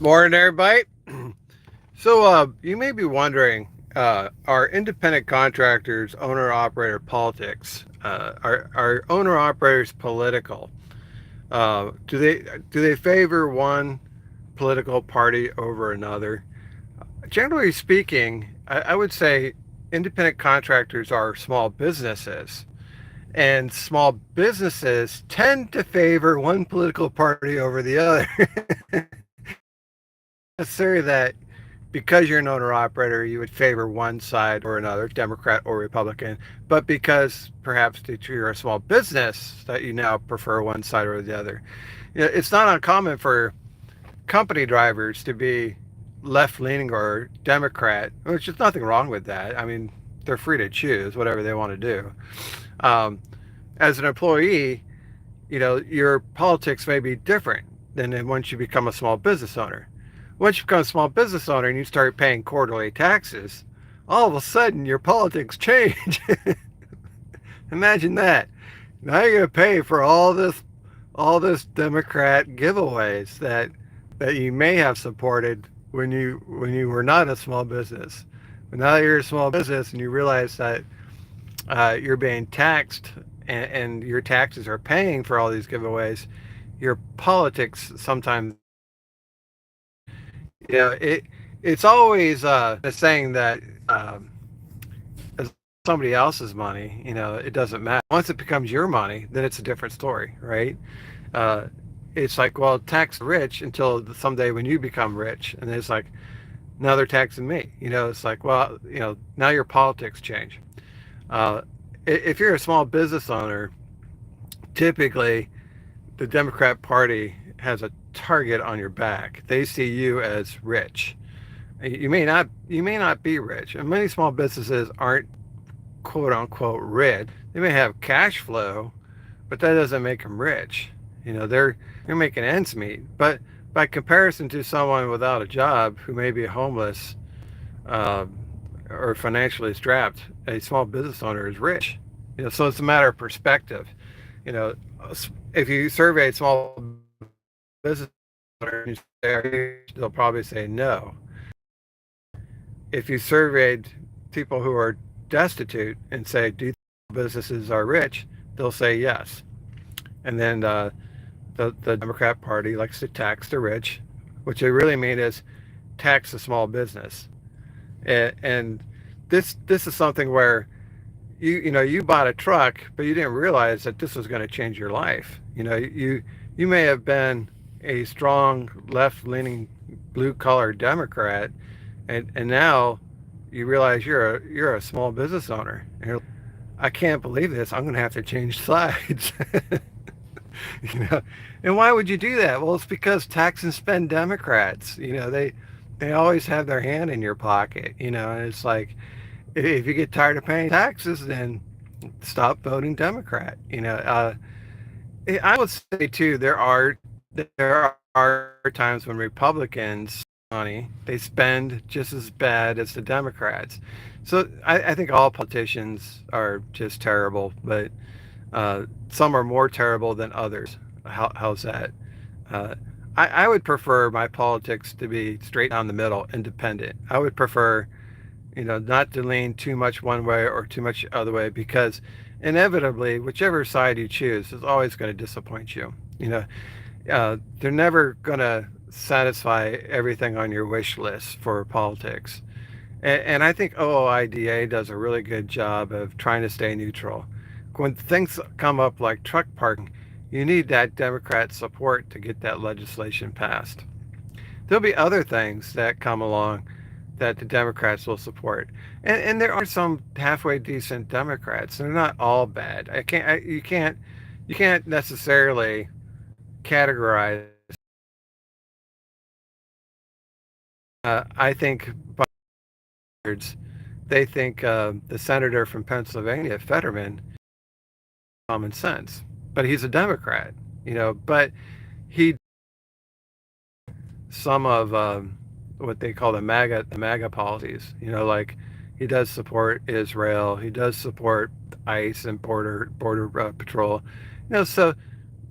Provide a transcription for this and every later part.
Morning, everybody. So, you may be wondering, are independent contractors owner-operator politics? Are owner-operators political? Do they favor one political party over another? Generally speaking, I would say independent contractors are small businesses, and small businesses tend to favor one political party over the other. Necessarily that because you're an owner operator, you would favor one side or another, Democrat or Republican, but because perhaps you're a small business, that you now prefer one side or the other. It's not uncommon for company drivers to be left leaning or Democrat, which is nothing wrong with that. I mean, they're free to choose whatever they want to do. Um, as an employee, your politics may be different than once you become a small business owner. Once you become a small business owner and you start paying quarterly taxes, all of a sudden your politics change. Imagine that. Now you're going to pay for all this Democrat giveaways that you may have supported when you were not a small business. But now that you're a small business and you realize that you're being taxed and your taxes are paying for all these giveaways, your politics sometimes, it's always a saying that as somebody else's money, it doesn't matter. Once it becomes your money, then it's a different story, right? Uh, it's like, well, tax the rich until someday when you become rich, and it's like, now they're taxing me. It's like, well, now your politics change. Uh, if you're a small business owner, typically the Democrat Party has a target on your back. They see you as rich. You may not be rich, and many small businesses aren't quote unquote rich. They may have cash flow, but that doesn't make them rich. They're making ends meet. But by comparison to someone without a job who may be homeless uh, or financially strapped, a small business owner is rich. So it's a matter of perspective. You know, if you survey small business owners, they'll probably say no. If you surveyed people who are destitute and say, "Do you think businesses are rich?" they'll say yes. And then the Democrat Party likes to tax the rich, which they really mean is tax the small business. And this is something where you bought a truck, but you didn't realize that this was going to change your life. You may have been a strong left-leaning blue-collar Democrat, and now you realize you're a small business owner. And you're like, I can't believe this. I'm going to have to change sides. you know, and why would you do that? Well, it's because tax and spend Democrats. They always have their hand in your pocket. And it's like, if you get tired of paying taxes, then stop voting Democrat. I would say too, there are times when Republicans money they spend just as bad as the Democrats. So I think all politicians are just terrible, but some are more terrible than others. How's that? Uh, I would prefer my politics to be straight down the middle, independent. I would prefer not to lean too much one way or too much other way, because inevitably, whichever side you choose is always going to disappoint you. They're never going to satisfy everything on your wish list for politics. And I think OOIDA does a really good job of trying to stay neutral. When things come up like truck parking, you need that Democrat support to get that legislation passed. There'll be other things that come along that the Democrats will support. And there are some halfway decent Democrats. They're not all bad. You can't necessarily categorize. I think by standards, they think the senator from Pennsylvania, Fetterman, common sense, but he's a Democrat. But he some of what they call the MAGA policies. Like he does support Israel, he does support ICE and border patrol. So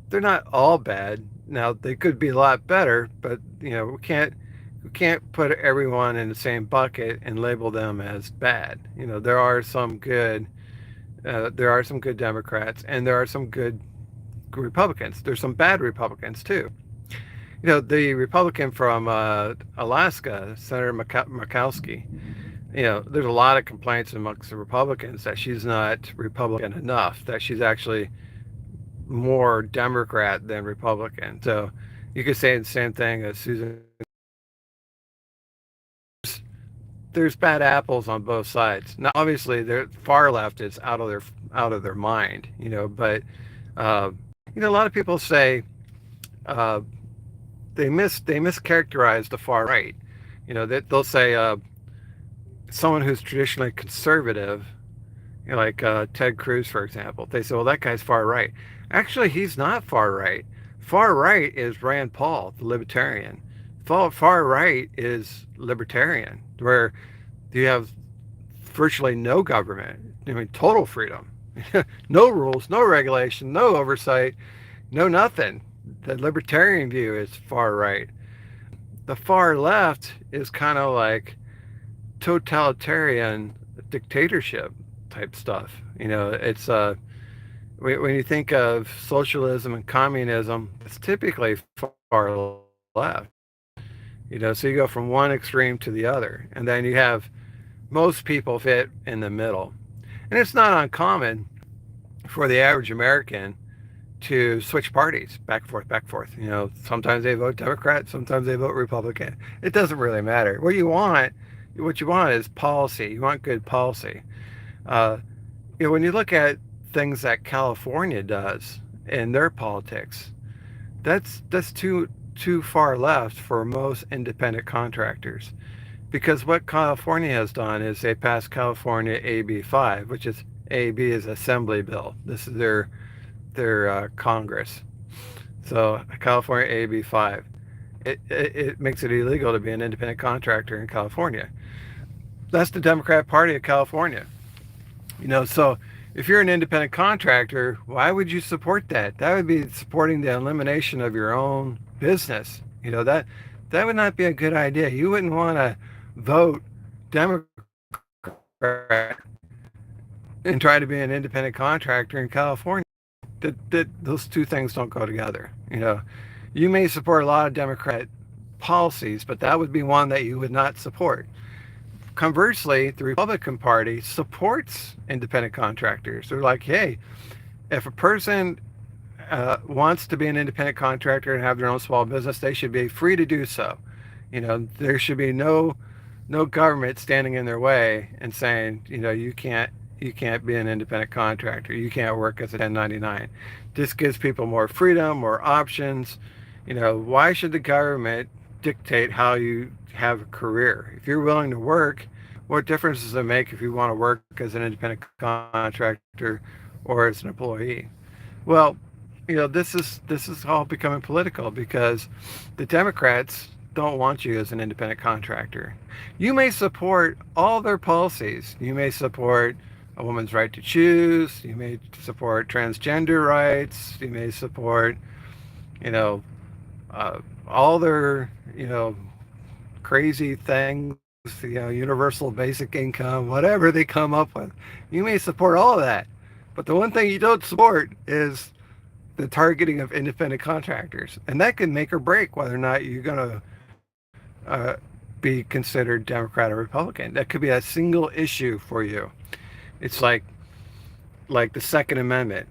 they're not all bad. Now they could be a lot better, but we can't put everyone in the same bucket and label them as bad. There are some good Democrats, and there are some good Republicans. There's some bad Republicans too. The Republican from Alaska, Senator Murkowski. There's a lot of complaints amongst the Republicans that she's not Republican enough, that she's actually more Democrat than Republican. So you could say the same thing as Susan. There's bad apples on both sides. Now, obviously, the far left is out of their mind, But uh, a lot of people say uh, they mischaracterize the far right. That they'll say someone who's traditionally conservative, like Ted Cruz, for example. They say, well, that guy's far right. Actually, he's not far right. Far right is Rand Paul, the libertarian. Far right is libertarian, where you have virtually no government. I mean, total freedom. No rules, no regulation, no oversight, no nothing. The libertarian view is far right. The far left is kind of like totalitarian dictatorship type stuff. It's when you think of socialism and communism, it's typically far left. So you go from one extreme to the other, and then you have most people fit in the middle. And it's not uncommon for the average American to switch parties back and forth, back and forth. Sometimes they vote Democrat, sometimes they vote Republican. It doesn't really matter. What you want is policy. You want good policy. Uh, when you look at things that California does in their politics, that's too far left for most independent contractors. Because what California has done is they passed California AB 5, which is AB is Assembly Bill. This is their Congress. So California AB 5, it makes it illegal to be an independent contractor in California. That's the Democrat Party of California. So if you're an independent contractor, why would you support that? That would be supporting the elimination of your own business. That would not be a good idea. You wouldn't want to vote Democrat and try to be an independent contractor in California. That those two things don't go together. You may support a lot of Democrat policies, but that would be one that you would not support. Conversely, the Republican Party supports independent contractors. They're like, hey, if a person wants to be an independent contractor and have their own small business, they should be free to do so. There should be no government standing in their way and saying, you can't be an independent contractor. You can't work as a 1099. This gives people more freedom, more options. Why should the government dictate how you have a career? If you're willing to work, what difference does it make if you want to work as an independent contractor or as an employee? Well, this is all becoming political because the Democrats don't want you as an independent contractor. You may support all their policies. You may support a woman's right to choose. You may support transgender rights. You may support, you know, all their, crazy things, universal basic income, whatever they come up with. You may support all of that. But the one thing you don't support is the targeting of independent contractors. And that can make or break whether or not you're going to be considered Democrat or Republican. That could be a single issue for you. It's like the Second Amendment.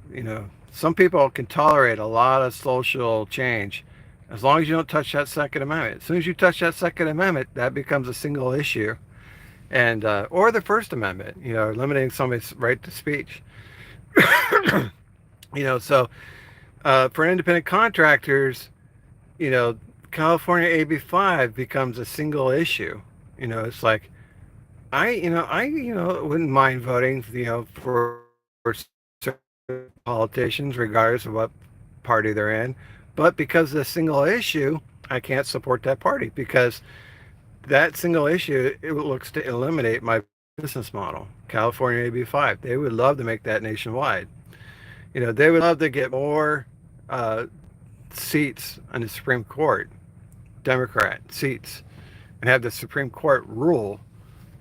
Some people can tolerate a lot of social change as long as you don't touch that Second Amendment. As soon as you touch that Second Amendment, that becomes a single issue. And or the First Amendment, limiting somebody's right to speech. So for independent contractors, California AB 5 becomes a single issue. It's like I wouldn't mind voting, for certain politicians, regardless of what party they're in. But because of the single issue, I can't support that party because that single issue, it looks to eliminate my business model. California AB 5, they would love to make that nationwide. They would love to get more seats on the Supreme Court, Democrat seats, and have the Supreme Court rule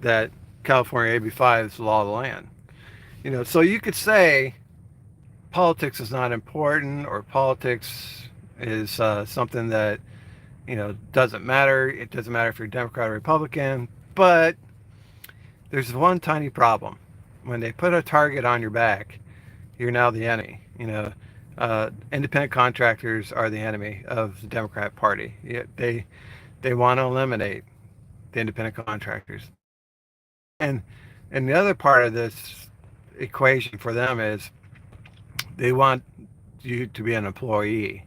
that California AB5 is the law of the land. So you could say politics is not important, or politics is something that doesn't matter. It doesn't matter if you're Democrat or Republican. But there's one tiny problem: when they put a target on your back, you're now the enemy. Independent contractors are the enemy of the Democrat Party. They want to eliminate the independent contractors. And the other part of this equation for them is they want you to be an employee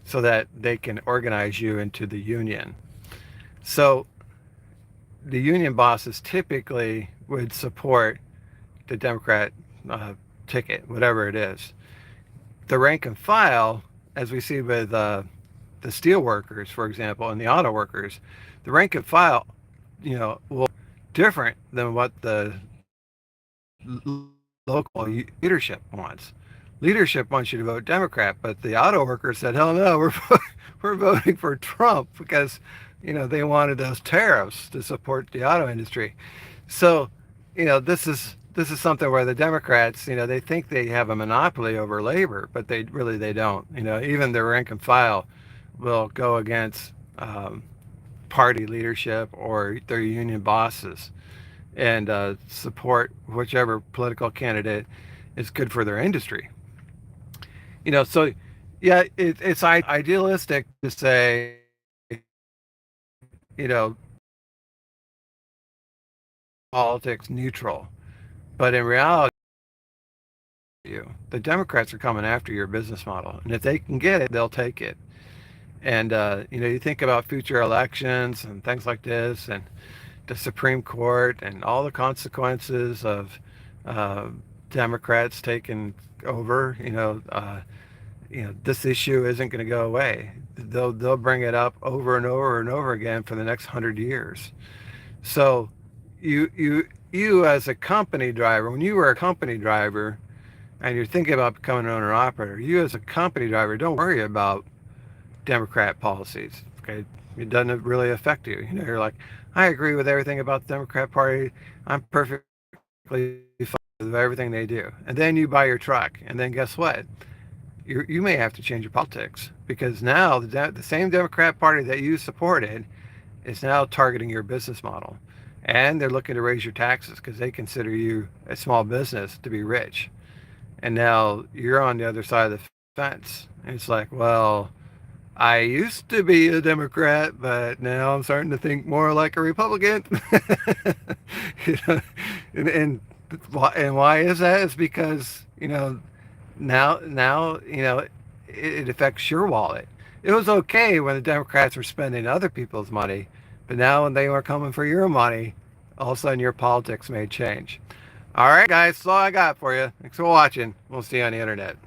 so that they can organize you into the union. So the union bosses typically would support the Democrat ticket, whatever it is. The rank and file, as we see with the steel workers, for example, and the auto workers, the rank and file, will be different than what the local leadership wants. Leadership wants you to vote Democrat, but the auto workers said, "Hell no, we're voting for Trump because they wanted those tariffs to support the auto industry." So, this is something where the Democrats, they think they have a monopoly over labor, but they don't. Even their rank and file will go against party leadership or their union bosses and support whichever political candidate is good for their industry. So yeah, it's idealistic to say, politics neutral, but in reality, the Democrats are coming after your business model, and if they can get it, they'll take it. And you think about future elections and things like this, and the Supreme Court, and all the consequences of Democrats taking over. This issue isn't going to go away. They'll bring it up over and over and over again for the next 100 years. So you as a company driver, when you were a company driver and you're thinking about becoming an owner operator, you as a company driver, don't worry about Democrat policies. Okay, it doesn't really affect you. You're like, I agree with everything about the Democrat Party. I'm perfectly fine with everything they do. And then you buy your truck, and then guess what? You may have to change your politics, because now the same Democrat Party that you supported is now targeting your business model, and they're looking to raise your taxes because they consider you a small business to be rich. And now you're on the other side of the fence. And it's like, well, I used to be a Democrat, but now I'm starting to think more like a Republican. you know, and why is that? It's because now it affects your wallet. It was okay when the Democrats were spending other people's money, but now when they were coming for your money, all of a sudden your politics may change. All right, guys, that's all I got for you. Thanks for watching. We'll see you on the internet.